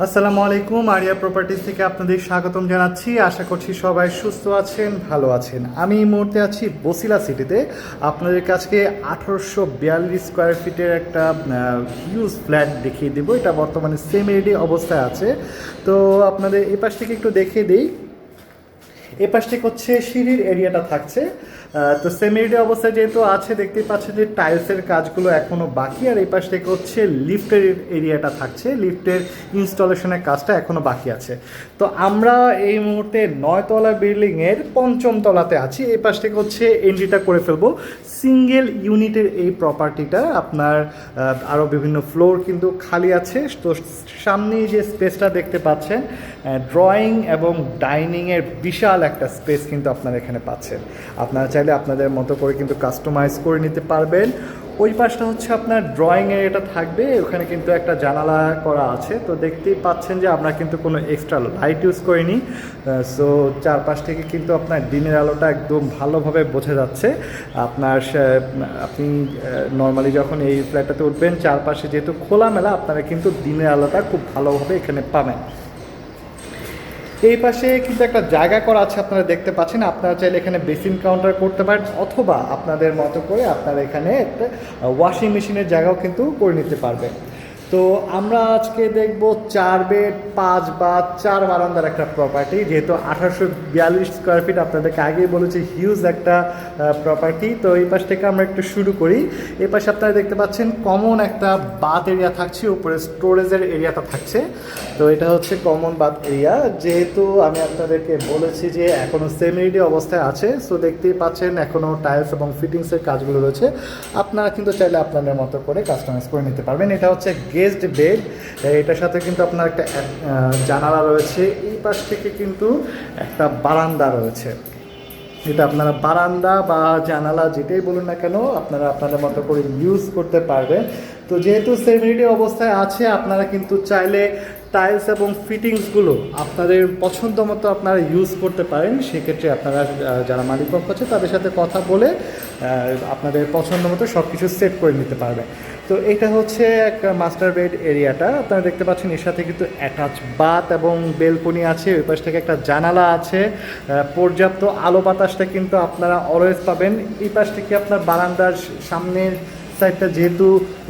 আসসালামু আলাইকুম। Area properties থেকে আপনাদের স্বাগতম জানাচ্ছি। আশা করছি সবাই সুস্থ আছেন, ভালো আছেন। আমি এই মুহূর্তে আছি বসিলা সিটিতে। আপনাদের কাছে 1842 স্কোয়ার ফিটের একটা হিউজ ফ্ল্যাট দেখিয়ে দেবো। এটা বর্তমানে সেমি রেডি অবস্থায় আছে। তো আপনাদের এই পাশ থেকে একটু দেখিয়ে দিই। এ পাশ থেকে হচ্ছে সিঁড়ির এরিয়াটা থাকছে। তো সেমিডি অবস্থায় যেহেতু আছে, দেখতেই পাচ্ছেন যে টাইলসের কাজগুলো এখনও বাকি। আর এই পাশ থেকে হচ্ছে লিফটের এরিয়াটা থাকছে, লিফটের ইনস্টলেশনের কাজটা এখনও বাকি আছে। তো আমরা এই মুহূর্তে 9তলা বিল্ডিংয়ের 5ম তলাতে আছি। এই পাশ থেকে হচ্ছে এন্ট্রিটা করে ফেলবো। সিঙ্গেল ইউনিটের এই প্রপার্টিটা আপনার আরও বিভিন্ন ফ্লোর কিন্তু খালি আছে। তো সামনেই যে স্পেসটা দেখতে পাচ্ছেন, ড্রয়িং এবং ডাইনিংয়ের বিশাল একটা স্পেস কিন্তু আপনারা এখানে পাচ্ছেন। আপনারা চাইলে আপনাদের মতো করে কিন্তু কাস্টমাইজ করে নিতে পারবেন। ওই পাশটা হচ্ছে আপনার ড্রয়িং এরিয়াটা থাকবে, ওখানে কিন্তু একটা জানালা করা আছে। তো দেখতেই পাচ্ছেন যে আমরা কিন্তু কোনো এক্সট্রা লাইট ইউজ করিনি। সো চারপাশ থেকে কিন্তু আপনার দিনের আলোটা একদম ভালোভাবে বোঝা যাচ্ছে। আপনি নর্মালি যখন এই ফ্ল্যাটটাতে উঠবেন, চারপাশে যেহেতু খোলামেলা, আপনারা কিন্তু দিনের আলোটা খুব ভালোভাবে এখানে পাবেন। এই পাশে কিন্তু একটা জায়গা করা আছে, আপনারা দেখতে পাচ্ছেন। আপনারা চাইলে এখানে বেসিন কাউন্টার করতে পারেন, অথবা আপনাদের মতো করে আপনারা এখানে একটা ওয়াশিং মেশিনের জায়গাও কিন্তু করে নিতে পারবেন। তো আমরা আজকে দেখব 4 বেড 5 বাথ 4 বারান্দার একটা প্রপার্টি। যেহেতু 1842 স্কোয়ার ফিট, আপনাদেরকে আগেই বলেছি হিউজ একটা প্রপার্টি। তো এই পাশ থেকে আমরা একটু শুরু করি। এই পাশে আপনারা দেখতে পাচ্ছেন কমন একটা বাথ এরিয়া থাকছে, উপরে স্টোরেজের এরিয়াটা থাকছে। তো এটা হচ্ছে কমন বাথ এরিয়া। যেহেতু আমি আপনাদেরকে বলেছি যে এখনও সেমি রেডি অবস্থায় আছে, সো দেখতেই পাচ্ছেন এখনও টাইলস এবং ফিটিংসের কাজগুলো রয়েছে। আপনারা কিন্তু চাইলে আপনাদের মতো করে কাস্টমাইজ করে নিতে পারবেন। এটা হচ্ছে গেস্ট বেড। এটার সাথে কিন্তু আপনার একটা জানালা রয়েছে। এই পাশ থেকে কিন্তু একটা বারান্দা রয়েছে। এটা আপনারা বারান্দা বা জানালা যেটাই বলুন না কেন, আপনারা আপনাদের মতো করে ইউজ করতে পারবেন। তো যেহেতু সেমি রেডি অবস্থায় আছে, আপনারা কিন্তু চাইলে টাইলস এবং ফিটিংসগুলো আপনাদের পছন্দ মতো আপনারা ইউজ করতে পারেন। সেক্ষেত্রে আপনারা যারা মালিকপক্ষ আছে তাদের সাথে কথা বলে আপনাদের পছন্দ মতো সব কিছু সেট করে নিতে পারবেন। তো এটা হচ্ছে একটা মাস্টার বেড এরিয়াটা। আপনারা দেখতে পাচ্ছেন এর সাথে কিন্তু অ্যাটাচ বাথ এবং বেলকনি আছে। ওই পাশ থেকে একটা জানালা আছে। পর্যাপ্ত আলো বাতাসটা কিন্তু আপনারা অলওয়েজ পাবেন। এই পাশ থেকে আপনার বারান্দার সামনের সাইডটা যেহেতু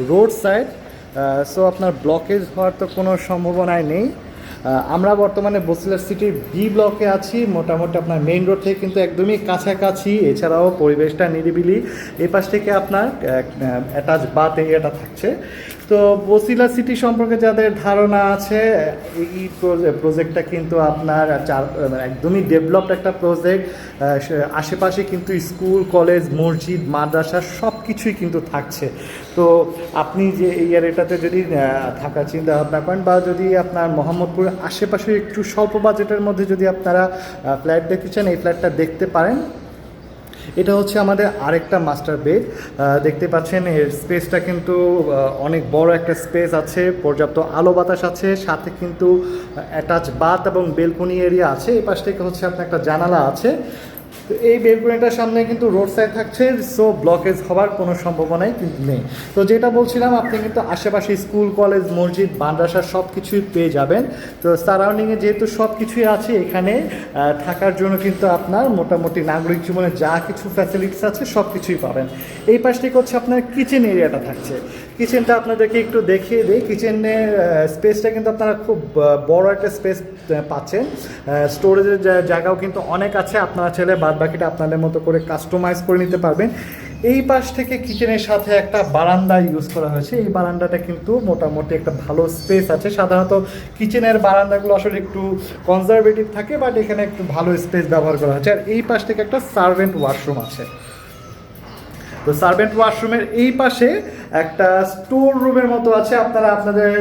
রোড সাইড, সো আপনার ব্লকেজ হওয়ার তো কোনো সম্ভাবনাই নেই। আমরা বর্তমানে বসিলা সিটির বি ব্লকে আছি। মোটামুটি আপনার মেইন রোড থেকে কিন্তু একদমই কাছাকাছি। এছাড়াও পরিবেশটা নিরিবিলি। এই পাশ থেকে আপনার অ্যাটাচ বাথ এরিয়াটা থাকছে। তো বসিলা সিটি সম্পর্কে যাদের ধারণা আছে, এই প্রজেক্টটা কিন্তু আপনার একদমই ডেভেলপড একটা প্রজেক্ট। আশেপাশে কিন্তু স্কুল, কলেজ, মসজিদ, মাদ্রাসা সব কিছুই কিন্তু থাকছে। তো আপনি যে এই এরিয়াটাতে যদি থাকার চিন্তা ভাবনা করেন, বা যদি আপনার মোহাম্মদপুরের আশেপাশে একটু স্বল্প বাজেটের মধ্যে যদি আপনারা ফ্ল্যাট দেখতে চান, এই ফ্ল্যাটটা দেখতে পারেন। এটা হচ্ছে আমাদের আরেকটা মাস্টার বেড। দেখতে পাচ্ছেন এর স্পেসটা কিন্তু অনেক বড় একটা স্পেস আছে, পর্যাপ্ত আলো বাতাস আছে, সাথে কিন্তু অ্যাটাচ বাথ এবং বেলকনি এরিয়া আছে। এই পাশ থেকে হচ্ছে আপনার একটা জানালা আছে। তো এই বেলকনিটার সামনে কিন্তু রোড সাইড থাকছে, সো ব্লকেজ হওয়ার কোনো সম্ভাবনাই কিন্তু নেই। তো যেটা বলছিলাম, আপনি কিন্তু আশেপাশে স্কুল, কলেজ, মসজিদ, মাদ্রাসা সব কিছুই পেয়ে যাবেন। তো সারাউন্ডিংয়ে যেহেতু সব কিছুই আছে, এখানে থাকার জন্য কিন্তু আপনার মোটামুটি নাগরিক জীবনে যা কিছু ফ্যাসিলিটিস আছে সব কিছুই পাবেন। এই পাশ থেকে হচ্ছে আপনার কিচেন এরিয়াটা থাকছে। কিচেনটা আপনাদেরকে একটু দেখিয়ে দিই। কিচেনের স্পেসটা কিন্তু আপনারা খুব বড় একটা স্পেস পাচ্ছেন। স্টোরেজের জায়গাও কিন্তু অনেক আছে। আপনারা চাইলে বাদবাকিটা আপনাদের মতো করে কাস্টমাইজ করে নিতে পারবেন। এই পাশ থেকে কিচেনের সাথে একটা বারান্দা ইউজ করা হয়েছে। এই বারান্দাটা কিন্তু মোটামুটি একটা ভালো স্পেস আছে। সাধারণত কিচেনের বারান্দাগুলো আসলে একটু কনজারভেটিভ থাকে, বাট এখানে একটু ভালো স্পেস ব্যবহার করা হয়েছে। আর এই পাশ থেকে একটা সার্ভেন্ট ওয়াশরুম আছে। তো সার্ভেন্ট ওয়াশরুমের এই পাশে একটা স্টোর রুমের মতো আছে। আপনারা আপনাদের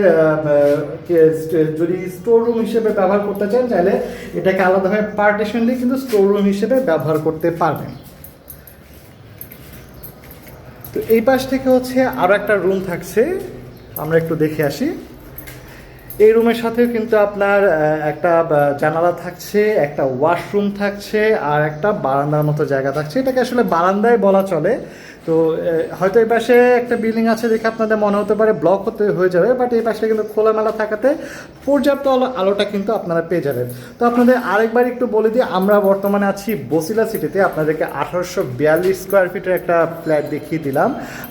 যদি স্টোর রুম হিসেবে ব্যবহার করতে চান, চাইলে এটাকে আলাদাভাবে পার্টিশন দিয়ে কিন্তু স্টোর রুম হিসেবে ব্যবহার করতে পারবেন। তো এই পাশ থেকে হচ্ছে আরও একটা রুম থাকছে, আমরা একটু দেখে আসি। এই রুমের সাথেও কিন্তু আপনার একটা জানালা থাকছে, একটা ওয়াশরুম থাকছে, আর একটা বারান্দার মতো জায়গা থাকছে। এটাকে আসলে বারান্দায় বলা চলে। তো হয়তো এই পাশে একটা বিল্ডিং আছে দেখে আপনাদের মনে হতে পারে ব্লক হয়ে যাবে, বাট এই পাশে কিন্তু খোলামেলা থাকাতে পর্যাপ্ত আলোটা কিন্তু আপনারা পেয়ে যাবেন। তো আপনাদের আরেকবার একটু বলে দিই, আমরা বর্তমানে আছি বসিলা সিটিতে। আপনাদেরকে 1842 স্কোয়ার ফিটের একটা ফ্ল্যাট দেখিয়ে দিলাম।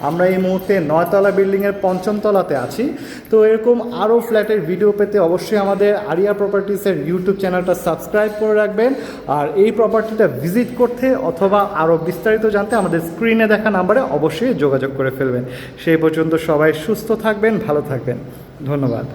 আমরা এই মুহূর্তে 9তলা বিল্ডিংয়ের 5ম তলাতে আছি। তো এরকম আরও ফ্ল্যাটের ভিডিও পেতে অবশ্যই আমাদের আরিয়া প্রপার্টিসের ইউটিউব চ্যানেলটা সাবস্ক্রাইব করে রাখবেন। আর এই প্রপার্টিটা ভিজিট করতে অথবা আরও বিস্তারিত জানতে আমাদের স্ক্রিনে দেখা নাম্বারে অবশ্যই যোগাযোগ করে ফেলবেন। সেই পর্যন্ত সবাই সুস্থ থাকবেন, ভালো থাকবেন। ধন্যবাদ।